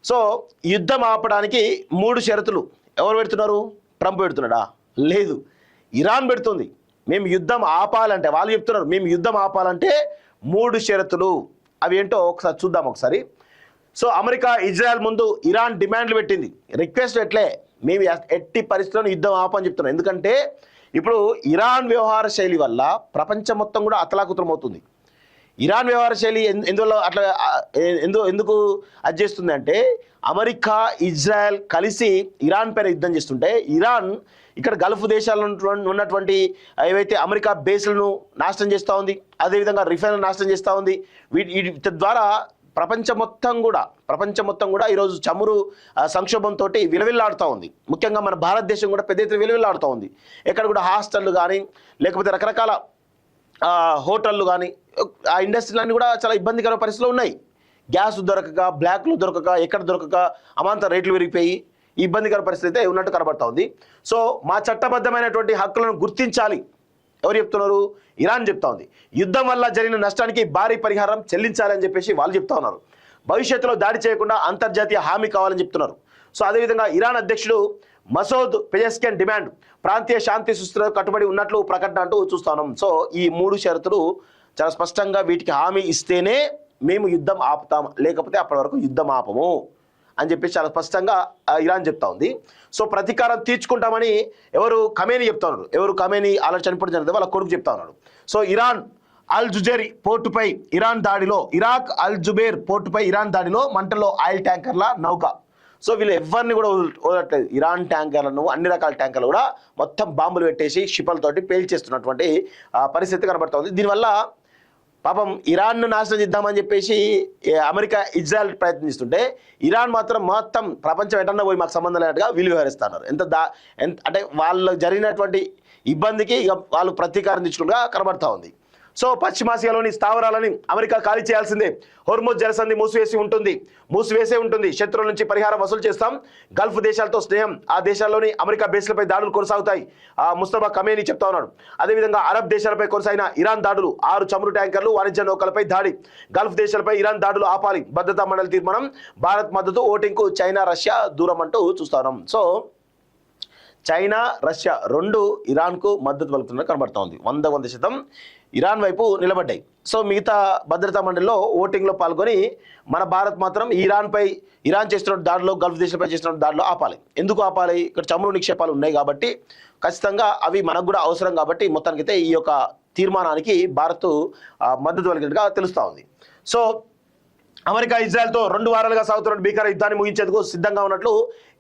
So యుద్ధం ఆపడానికి 3 షరతులు ఎవరు పెడుతున్నారు? ట్రంప్ పెడుతున్నాడా? లేదు, ఇరాన్ పెడుతుంది. మేము యుద్ధం ఆపాలంటే, వాళ్ళు చెప్తున్నారు మేము యుద్ధం ఆపాలంటే 3 షరతులు. అవి ఏంటో ఒకసారి చూద్దాం ఒకసారి. సో అమెరికా ఇజ్రాయెల్ ముందు ఇరాన్ డిమాండ్లు పెట్టింది, రిక్వెస్ట్ ఎట్లే మేము ఎట్టి పరిస్థితుల్లో యుద్ధం ఆపని చెప్తున్నాం. ఎందుకంటే ఇప్పుడు ఇరాన్ వ్యవహార శైలి వల్ల ప్రపంచం మొత్తం కూడా అతలాకుతలం అవుతుంది. ఇరాన్ వ్యవహార శైలి ఎందువల్ల అట్లా ఎందుకు అది చేస్తుంది అంటే, అమెరికా ఇజ్రాయెల్ కలిసి ఇరాన్ పైన యుద్ధం చేస్తుంటే, ఇరాన్ ఇక్కడ గల్ఫ్ దేశాల్లో ఉన్నటువంటి ఏవైతే అమెరికా బేస్లను నాశనం చేస్తూ ఉంది, అదేవిధంగా రిఫైనరీ నాశనం చేస్తూ ఉంది. వీటి ద్వారా ప్రపంచం మొత్తం కూడా ఈరోజు చమురు సంక్షోభంతో విలవిల్లాడుతూ ఉంది. ముఖ్యంగా మన భారతదేశం కూడా పెద్ద ఎత్తున విలవిల్లాడుతూ ఉంది. ఎక్కడ కూడా హాస్టళ్ళు కానీ లేకపోతే రకరకాల హోటళ్ళు కానీ ఆ ఇండస్ట్రీలన్నీ కూడా చాలా ఇబ్బందికర పరిస్థితులు ఉన్నాయి. గ్యాస్ దొరకక, బ్లాక్లు దొరకక, ఎక్కడ దొరకక అమాంత రేట్లు పెరిగిపోయి ఇబ్బందికర పరిస్థితి అయితే ఉన్నట్టు కనబడతా ఉంది. సో మా చట్టబద్ధమైనటువంటి హక్కులను గుర్తించాలి. ఎవరు చెప్తున్నారు? ఇరాన్ చెప్తా ఉంది. యుద్ధం వల్ల జరిగిన నష్టానికి భారీ పరిహారం చెల్లించాలి అని చెప్పేసి వాళ్ళు చెప్తా ఉన్నారు. భవిష్యత్తులో దాడి చేయకుండా అంతర్జాతీయ హామీ కావాలని చెప్తున్నారు. సో అదేవిధంగా ఇరాన్ అధ్యక్షుడు మసూద్ పెజెస్కియన్ డిమాండ్ ప్రాంతీయ శాంతి సుస్థిరతకు కట్టుబడి ఉన్నట్లు ప్రకటన అంటూ చూస్తా ఉన్నాం. సో ఈ 3 షరతులు చాలా స్పష్టంగా వీటికి హామీ ఇస్తేనే మేము యుద్ధం ఆపుతాం, లేకపోతే అప్పటి వరకు యుద్ధం ఆపము అని చెప్పి చాలా స్పష్టంగా ఇరాన్ చెప్తా ఉంది. సో ప్రతీకారం తీర్చుకుంటామని ఎవరు? ఖమేనీ చెప్తా ఉన్నారు. ఎవరు? ఖమేనీ అలా చనిపోవడం జరిగింది, వాళ్ళ కొడుకు చెప్తా ఉన్నాడు. సో ఇరాన్ అల్ జుజైర్ పోర్టుపై ఇరాన్ దాడిలో, ఇరాక్ అల్ జుబైర్ పోర్టుపై ఇరాన్ దాడిలో మంటల్లో ఆయిల్ ట్యాంకర్ల నౌక. సో వీళ్ళు ఎవరిని కూడా వదలట్లేదు. ఇరాన్ ట్యాంకర్లను, అన్ని రకాల ట్యాంకర్లు కూడా మొత్తం బాంబులు పెట్టేసి షిపలతోటి పేల్చేస్తున్నటువంటి పరిస్థితి కనబడుతూ ఉంది. దీనివల్ల పాపం ఇరాన్ను నాశనం చేద్దామని చెప్పేసి అమెరికా ఇజ్రాయెల్ ప్రయత్నిస్తుంటే, ఇరాన్ మాత్రం మొత్తం ప్రపంచం ఎటన్నా పోయి మాకు సంబంధం లేనట్టుగా వీళ్ళు వ్యవహరిస్తున్నారు. ఎంత అంటే వాళ్ళకు జరిగినటువంటి ఇబ్బందికి ఇక వాళ్ళు ప్రతీకారం తెచ్చుకుంటూ కనబడతా ఉంది. సో పశ్చిమాసియాలోని స్థావరాలని అమెరికా ఖాళీ చేయాల్సిందే. హోర్ముజ్ జలసంధి మూసివేసే ఉంటుంది. శత్రువుల నుంచి పరిహారం వసూలు చేస్తాం. గల్ఫ్ దేశాలతో స్నేహం, ఆ దేశాల్లోని అమెరికా బేస్లపై దాడులు కొనసాగుతాయి. ముస్తఫా ఖమేనీ చెప్తా ఉన్నాడు. అదేవిధంగా అరబ్ దేశాలపై కొనసాగిన ఇరాన్ దాడులు, 6 చమురు ట్యాంకర్లు, వాణిజ్య నౌకలపై దాడి. గల్ఫ్ దేశాలపై ఇరాన్ దాడులు ఆపాలి. భద్రతా మండలి తీర్మానం, భారత్ మద్దతు, ఓటింగ్కు చైనా రష్యా దూరం అంటూ చూస్తా ఉన్నాం. సో చైనా రష్యా 2 ఇరాన్కు మద్దతు పలుకుతున్నట్టు కనబడతా ఉంది. 100% ఇరాన్ వైపు నిలబడ్డాయి. సో మిగతా భద్రతా మండలిలో ఓటింగ్లో పాల్గొని మన భారత్ మాత్రం ఇరాన్ చేస్తున్న దాడిలో, గల్ఫ్ దేశాలపై చేస్తున్న దాడిలో ఆపాలి. ఎందుకు ఆపాలి? ఇక్కడ చమురు నిక్షేపాలు ఉన్నాయి కాబట్టి ఖచ్చితంగా అవి మనకు కూడా అవసరం కాబట్టి మొత్తానికైతే ఈ యొక్క తీర్మానానికి భారత్ మద్దతు పలికినట్టుగా తెలుస్తూ ఉంది. సో అమెరికా ఇజ్రాయెల్తో 2 వారాలుగా సాగుతున్న భీకర యుద్ధాన్ని ముగించేందుకు సిద్ధంగా ఉన్నట్లు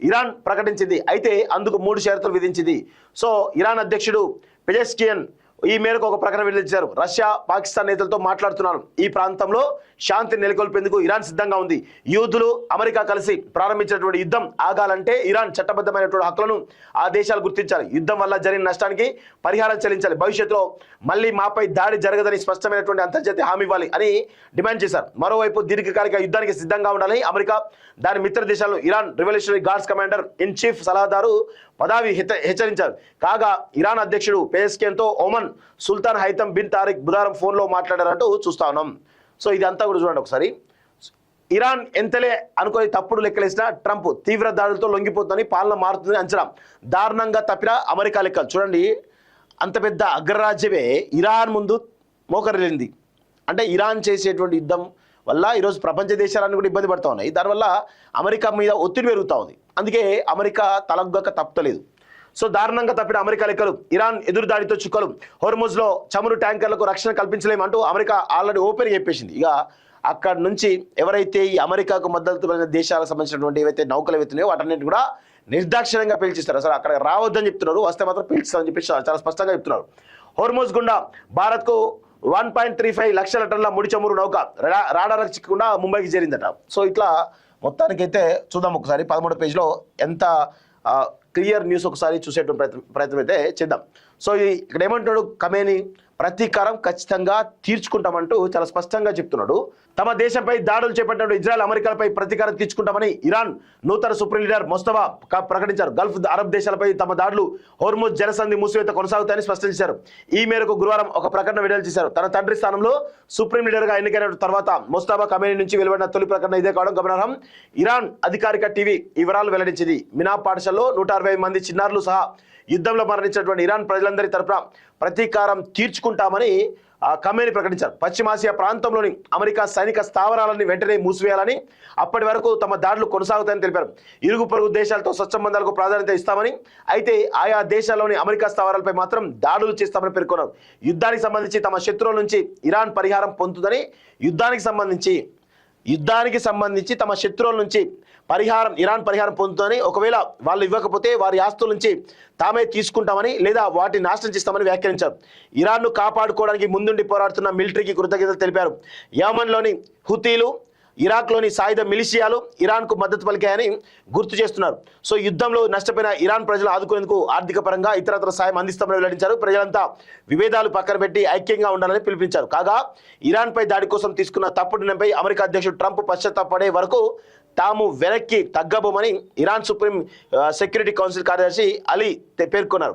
ఇరాన్ ప్రకటించింది. అయితే అందుకు 3 షరతులు విధించింది. సో ఇరాన్ అధ్యక్షుడు పెజెస్కియన్ ఈ మేరకు ఒక ప్రకటన వెల్లడించారు. రష్యా, పాకిస్తాన్ నేతలతో మాట్లాడుతున్నాను. ఈ ప్రాంతంలో శాంతిని నెలకొల్పేందుకు ఇరాన్ సిద్ధంగా ఉంది. యూదులు, అమెరికా కలిసి ప్రారంభించినటువంటి యుద్ధం ఆగాలంటే ఇరాన్ చట్టబద్ధమైనటువంటి హక్కులను ఆ దేశాలు గుర్తించాలి. యుద్ధం వల్ల జరిగిన నష్టానికి పరిహారం చెల్లించాలి. భవిష్యత్తులో మళ్ళీ మాపై దాడి జరగదని స్పష్టమైనటువంటి అంతర్జాతీయ హామీ ఇవ్వాలి అని డిమాండ్ చేశారు. మరోవైపు దీర్ఘకాలిక యుద్ధానికి సిద్ధంగా ఉండాలని అమెరికా, దాని మిత్ర దేశాలను Iran revolutionary guards commander in chief సలహాదారు పదావి హెచ్చరించారు. కాగా ఇరాన్ అధ్యక్షుడు పెజెస్కియన్తో ఒమన్ సుల్తాన్ హైతమ్ బిన్ తారిక్ బుధవారం ఫోన్లో మాట్లాడారంటూ చూస్తా ఉన్నాం. సో ఇదంతా కూడా చూడండి ఒకసారి. ఇరాన్ ఎంతలే అనుకుని తప్పుడు లెక్కలేసిన ట్రంప్ తీవ్ర దాడులతో లొంగిపోతుందని, పాలన మారుతుందని అంచనా. దారుణంగా తప్పిన అమెరికా లెక్కలు చూడండి. అంత పెద్ద అగ్రరాజ్యమే ఇరాన్ ముందు మోకరిల్లింది. అంటే ఇరాన్ చేసేటువంటి యుద్ధం వల్ల ఈరోజు ప్రపంచ దేశాలన్నీ కూడా ఇబ్బంది పడుతూ ఉన్నాయి. దానివల్ల అమెరికా మీద ఒత్తిడి పెరుగుతూ ఉంది. అందుకే అమెరికా తలగ్గక తప్పలేదు. సో దారుణంగా తప్పిన అమెరికా లెక్కలు, ఇరాన్ ఎదురుదాడితో చుక్కలు, హోర్ముజ్లో చమురు ట్యాంకర్లకు రక్షణ కల్పించలేమంటూ అమెరికా ఆల్రెడీ ఓపెన్ చెప్పేసింది. ఇక అక్కడ నుంచి ఎవరైతే ఈ అమెరికాకు మద్దతు పడిన దేశాలకు సంబంధించినటువంటి ఏవైతే నౌకలు అవుతున్నాయో వాటన్నిటి కూడా నిర్దాక్షిణ్యంగా పేల్చిస్తారు. అసలు అక్కడ రావద్దని చెప్తున్నారు, వస్తే మాత్రం పేల్చిస్తారని చెప్పి చాలా స్పష్టంగా చెప్తున్నారు. హోర్ముజ్ గుండా భారత్కు 1.35 లక్షల టన్నుల ముడి చమురు నౌక రాడార్లకు చిక్కకుండా ముంబైకి చేరిందట. సో ఇట్లా మొత్తానికైతే చూద్దాం ఒకసారి 13వ పేజీలో ఎంత క్లియర్ న్యూస్ ఒకసారి చూసేటువంటి ప్రయత్నం అయితే చేద్దాం. సో ఇక్కడ ఏమంటున్నాడు ఖమేనీ? ప్రతీకారం ఖచ్చితంగా తీర్చుకుంటామంటూ చాలా స్పష్టంగా చెప్తున్నాడు. తమ దేశంపై దాడులు చేపట్టినప్పుడు ఇజ్రాయెల్ అమెరికాలపై ప్రతీకారం తీర్చుకుంటామని ఇరాన్ నూతన సుప్రీం లీడర్ మొస్తఫా ప్రకటించారు. గల్ఫ్ అరబ్ దేశాలపై తమ దాడులు హోర్ముజ్ జలసంధి మూసివేత కొనసాగుతాయని స్పష్టం చేశారు. ఈ మేరకు గురువారం ఒక ప్రకటన విడుదల చేశారు. తన తండ్రి స్థానంలో సుప్రీం లీడర్ గా ఎన్నికైన తర్వాత మొస్తఫా ఖమేనీ నుంచి వెలువడిన తొలి ప్రకటన ఇదే కావడం గమనార్హం. ఇరాన్ అధికారిక టీవీ ఈ వివరాలు వెల్లడించింది. మినా పాఠశాలలో 160 మంది చిన్నారులు సహా యుద్ధంలో మరణించినటువంటి ఇరాన్ ప్రజలందరి తరపున ప్రతీకారం తీర్చుకుంటామని ఖమేనీ ప్రకటించారు. పశ్చిమాసియా ప్రాంతంలోని అమెరికా సైనిక స్థావరాలని వెంటనే మూసివేయాలని, అప్పటి వరకు తమ దాడులు కొనసాగుతాయని తెలిపారు. ఇరుగు పొరుగు దేశాలతో సత్సంబంధాలకు ప్రాధాన్యత ఇస్తామని, అయితే ఆయా దేశాల్లోని అమెరికా స్థావరాలపై మాత్రం దాడులు చేస్తామని పేర్కొన్నారు. యుద్ధానికి సంబంధించి తమ శత్రువుల నుంచి ఇరాన్ పరిహారం పొందుతుందని, యుద్ధానికి సంబంధించి తమ శత్రువుల నుంచి ఇరాన్ పరిహారం పొందుతుందని, ఒకవేళ వాళ్ళు ఇవ్వకపోతే వారి ఆస్తుల నుంచి తామే తీసుకుంటామని లేదా వాటిని నాశనం చేస్తామని వ్యాఖ్యానించారు. ఇరాన్ను కాపాడుకోవడానికి ముందుండి పోరాడుతున్న మిలిటరీకి కృతజ్ఞతలు తెలిపారు. యమన్లోని హుతీలు, ఇరాక్లోని సాయుధ మిలిషియాలు ఇరాన్కు మద్దతు పలికాయని గుర్తు చేస్తున్నారు. సో యుద్ధంలో నష్టపోయిన ఇరాన్ ప్రజలు ఆదుకునేందుకు ఆర్థిక పరంగా ఇతరత్ర సాయం అందిస్తామని వెల్లడించారు. ప్రజలంతా విభేదాలు పక్కన పెట్టి ఐక్యంగా ఉండాలని పిలుపునిచ్చారు. కాగా ఇరాన్పై దాడి కోసం తీసుకున్న తప్పుడు నిర్ణయంపై అమెరికా అధ్యక్షుడు ట్రంప్ పశ్చాత్తాపడే వరకు తాము వెనక్కి తగ్గబోమని ఇరాన్ సుప్రీం సెక్యూరిటీ కౌన్సిల్ కార్యదర్శి అలీ పేర్కొన్నారు.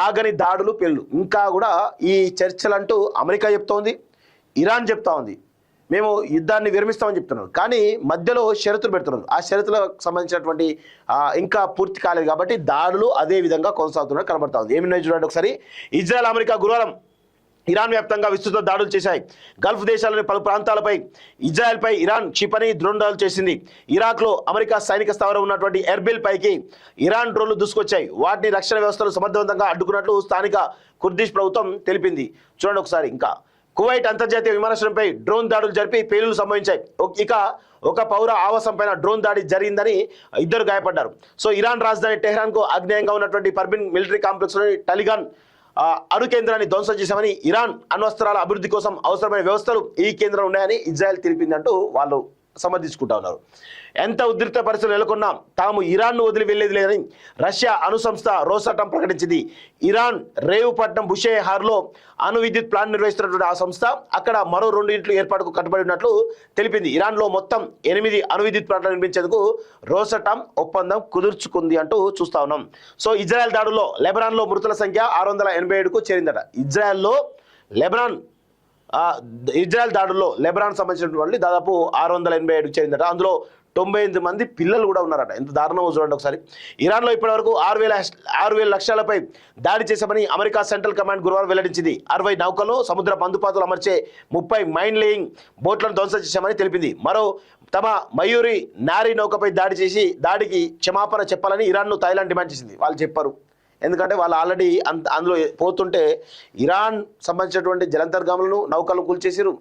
ఆగని దాడులు పెళ్ళు ఇంకా కూడా ఈ చర్చలంటూ అమెరికా చెప్తోంది, ఇరాన్ చెప్తా ఉంది మేము యుద్ధాన్ని విరమిస్తామని చెప్తున్నారు. కానీ మధ్యలో షరతులు పెడుతున్నారు. ఆ షరతులకు సంబంధించినటువంటి ఇంకా పూర్తి కాలేదు కాబట్టి దాడులు అదే విధంగా కొనసాగుతున్నట్టు కనబడతా ఉంది. ఏమిన్నాయి చూడండి ఒకసారి. ఇజ్రాయెల్ అమెరికా గురువారం ఇరాన్ వ్యాప్తంగా విస్తృత దాడులు చేశాయి. గల్ఫ్ దేశాలోని పలు ప్రాంతాలపై ఇజ్రాయెల్పై ఇరాన్ క్షిపణి డ్రోన్ దాడులు చేసింది. ఇరాక్లో అమెరికా సైనిక స్థావరం ఉన్నటువంటి ఎర్బిల్ పైకి ఇరాన్ డ్రోన్లు దూసుకొచ్చాయి. వాటిని రక్షణ వ్యవస్థలు సమర్థవంతంగా అడ్డుకున్నట్లు స్థానిక కుర్దిష్ ప్రభుత్వం తెలిపింది. చూడండి ఒకసారి. ఇంకా కువైట్ అంతర్జాతీయ విమానాశ్రయంపై డ్రోన్ దాడులు జరిపి పేలులు సంభవించాయి. ఇక ఒక పౌర ఆవాసం పైన డ్రోన్ దాడి జరిగిందని 2 గాయపడ్డారు. సో ఇరాన్ రాజధాని టెహ్రాన్కు ఆగ్నేయంగా ఉన్నటువంటి పర్బిన్ మిలిటరీ కాంప్లెక్స్లోని టలిగాన్ అణు కేంద్రాన్ని ధ్వంసం చేశామని, ఇరాన్ అణ్వస్త్రాల అభివృద్ధి కోసం అవసరమైన వ్యవస్థలు ఈ కేంద్రంలో ఉన్నాయని ఇజ్రాయెల్ తెలిపిందంటూ వాళ్ళు సమర్థించుకుంటా ఉన్నారు. ఎంత ఉద్రిక్త పరిస్థితులు నెలకొన్నా తాము ఇరాన్ను వదిలి వెళ్లేది లేదని రష్యా అణు సంస్థ రోసాటం ప్రకటించింది. ఇరాన్ రేవుపట్నం బుషేహార్లో అణు విద్యుత్ ప్లాంట్ నిర్వహిస్తున్నటువంటి ఆ సంస్థ అక్కడ మరో 2 యూనిట్లు ఏర్పాటుకు కట్టుబడి ఉన్నట్లు తెలిపింది. ఇరాన్లో మొత్తం 8 అణు విద్యుత్ ప్లాంట్లు నిర్మించేందుకు రోసాటం ఒప్పందం కుదుర్చుకుంది అంటూ చూస్తా ఉన్నాం. సో ఇజ్రాయెల్ దాడుల్లో లెబనాన్లో మృతుల సంఖ్య 687కు చేరిందట. ఇజ్రాయెల్ దాడుల్లో లెబనాన్ సంబంధించినటువంటి దాదాపు 687కు చేరిందట. అందులో 98 మంది పిల్లలు కూడా ఉన్నారట. ఎంత దారుణమో చూడండి ఒకసారి. ఇరాన్లో ఇప్పటివరకు 6,000 లక్ష్యాలపై దాడి చేశామని అమెరికా సెంట్రల్ కమాండ్ గురువారం వెల్లడించింది. 60 నౌకలు, సముద్ర బందుపాతులు అమర్చే 30 మైన్ లేయింగ్ బోట్లను ధ్వంసం చేశామని తెలిపింది. మరో తమ మయూరి నారీ నౌకపై దాడికి క్షమాపణ చెప్పాలని ఇరాన్ను థాయిలాండ్ డిమాండ్ చేసింది. వాళ్ళు చెప్పారు, ఎందుకంటే వాళ్ళు ఆల్రెడీ అందులో పోతుంటే ఇరాన్ సంబంధించినటువంటి జలంతర్గాములను నౌకలు కూల్చేసారు,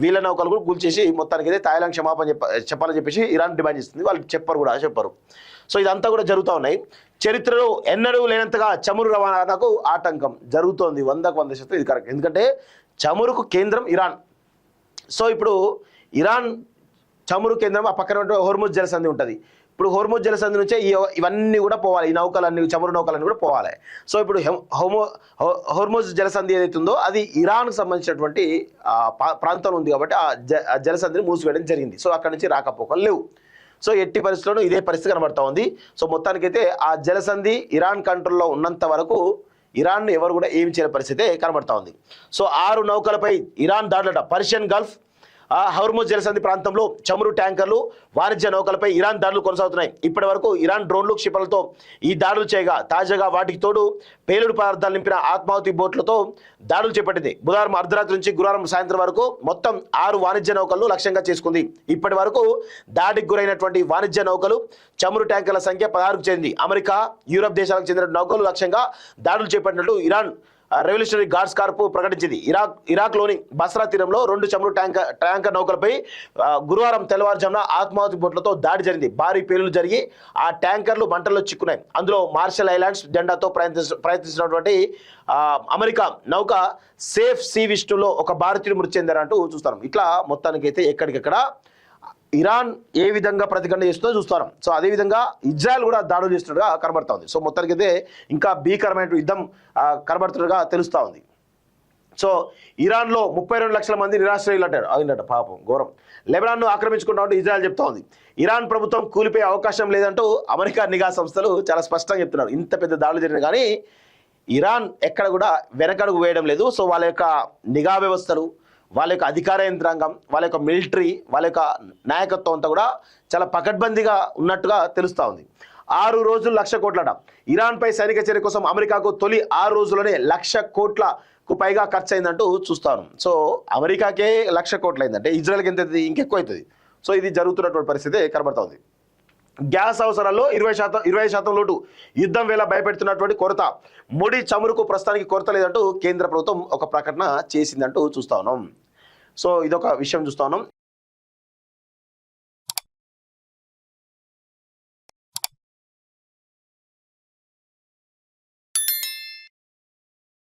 వీళ్ళ నౌకలు కూడా కూల్చేసి మొత్తానికి అయితే థాయిలాండ్ క్షమాపణ చెప్పాలని చెప్పేసి ఇరాన్ డిమాండ్ చేస్తుంది. వాళ్ళు చెప్పరు. సో ఇదంతా కూడా జరుగుతూ ఉన్నాయి. చరిత్రలో ఎన్నడూ లేనంతగా చమురు రవాణాకు ఆటంకం జరుగుతోంది. 100% ఇది కరెక్ట్. ఎందుకంటే చమురుకు కేంద్రం ఇరాన్. సో ఇప్పుడు ఇరాన్ చమురు కేంద్రం, ఆ పక్కన హోర్ముజ్ జలసంధి ఉంటుంది. ఇప్పుడు హోర్ముజ్ జలసంధి నుంచే ఇవన్నీ కూడా పోవాలి, ఈ నౌకలన్నీ, చమురు నౌకలన్నీ కూడా పోవాలి. సో ఇప్పుడు హోర్ముజ్ జలసంధి ఏదైతే ఉందో అది ఇరాన్కు సంబంధించినటువంటి ప్రాంతంలో ఉంది కాబట్టి ఆ జలసంధిని మూసివేయడం జరిగింది. సో అక్కడి నుంచి రాకపోకలు లేవు. సో ఎట్టి పరిస్థితుల్లోనూ ఇదే పరిస్థితి కనబడతా ఉంది. సో మొత్తానికైతే ఆ జలసంధి ఇరాన్ కంట్రోల్లో ఉన్నంత వరకు ఇరాన్ను ఎవరు కూడా ఏమి చేయని పరిస్థితే కనబడతా ఉంది. సో 6 నౌకలపై ఇరాన్ దాడులట. పర్షియన్ గల్ఫ్, హోర్ముజ్ జలసంధి ప్రాంతంలో చమురు ట్యాంకర్లు, వాణిజ్య నౌకలపై ఇరాన్ దాడులు కొనసాగుతున్నాయి. ఇప్పటి వరకు ఇరాన్ డ్రోన్లు, క్షిపణులతో ఈ దాడులు చేయగా తాజాగా వాటికి తోడు పేలుడు పదార్థాలు నింపిన ఆత్మాహుతి బోట్లతో దాడులు చేపట్టింది. బుధవారం అర్ధరాత్రి నుంచి గురువారం సాయంత్రం వరకు మొత్తం 6 వాణిజ్య నౌకలను లక్ష్యంగా చేసుకుంది. ఇప్పటి వరకు దాడికి గురైనటువంటి వాణిజ్య నౌకలు, చమురు ట్యాంకర్ల సంఖ్య 16కు చేరింది. అమెరికా, యూరప్ దేశాలకు చెందిన నౌకలు లక్ష్యంగా దాడులు చేపట్టినట్టు ఇరాన్ రెవల్యూషనరీ గార్డ్స్ కార్పు ప్రకటించింది. ఇరాక్లోని బస్రా తీరంలో 2 చమురు ట్యాంకర్ నౌకలపై గురువారం తెల్లవారుజామున ఆత్మాహుతి బోట్లతో దాడి జరిగింది. భారీ పేలులు జరిగి ఆ ట్యాంకర్లు మంటల్లో చిక్కున్నాయి. అందులో మార్షల్ ఐలాండ్స్ జెండాతో ప్రయత్నిస్తున్నటువంటి అమెరికా నౌక సేఫ్ సీ విష్ణులో ఒక భారతీయుడు మృతి చెందారంటూ చూస్తాం. ఇట్లా మొత్తానికైతే ఎక్కడికెక్కడ ఇరాన్ ఏ విధంగా ప్రతిఘటన చేస్తుందో చూస్తాం. సో అదేవిధంగా ఇజ్రాయెల్ కూడా దాడులు చేస్తున్నట్టుగా కనబడతా ఉంది. సో మొత్తానికైతే ఇంకా భీకరమైన యుద్ధం కనబడుతున్నట్టుగా తెలుస్తూ ఉంది. సో ఇరాన్లో 32 లక్షల మంది నిరాశ్రయులు అంటారు అయిందట పాపం ఘోరం. లెబనాన్ను ఆక్రమించుకుంటామంటూ ఇజ్రాయెల్ చెప్తా ఉంది. ఇరాన్ ప్రభుత్వం కూలిపోయే అవకాశం లేదంటూ అమెరికా నిఘా సంస్థలు చాలా స్పష్టంగా చెప్తున్నారు. ఇంత పెద్ద దాడులు జరిగిన కానీ ఇరాన్ ఎక్కడ కూడా వెనకడుగు వేయడం లేదు. సో వాళ్ళ యొక్క నిఘా వ్యవస్థలు, వాళ్ళ యొక్క అధికార యంత్రాంగం, వాళ్ళ యొక్క మిలిటరీ, వాళ్ళ యొక్క నాయకత్వం అంతా కూడా చాలా పకడ్బందీగా ఉన్నట్టుగా తెలుస్తూ ఉంది. 6 రోజులు 1,00,000 కోట్లట. ఇరాన్పై సైనిక చర్య కోసం అమెరికాకు తొలి 6 రోజుల్లోనే 1,00,000 కోట్లకు పైగా ఖర్చు అయిందంటూ చూస్తాను. సో అమెరికాకే 1,00,000 కోట్లు అయిందంటే ఇజ్రాయెల్కి ఎంత అవుతుంది? ఇంకెక్కువ అవుతుంది. సో ఇది జరుగుతున్నటువంటి పరిస్థితి కనబడుతుంది. గ్యాస్ అవసరాల్లో 20% లోటు, యుద్ధం వేళ భయపెడుతున్నటువంటి కొరత, ముడి చమురుకు ప్రస్తుతానికి కొరత లేదంటూ కేంద్ర ప్రభుత్వం ఒక ప్రకటన చేసిందంటూ చూస్తా ఉన్నాం. సో ఇదొక విషయం చూస్తా ఉన్నాం.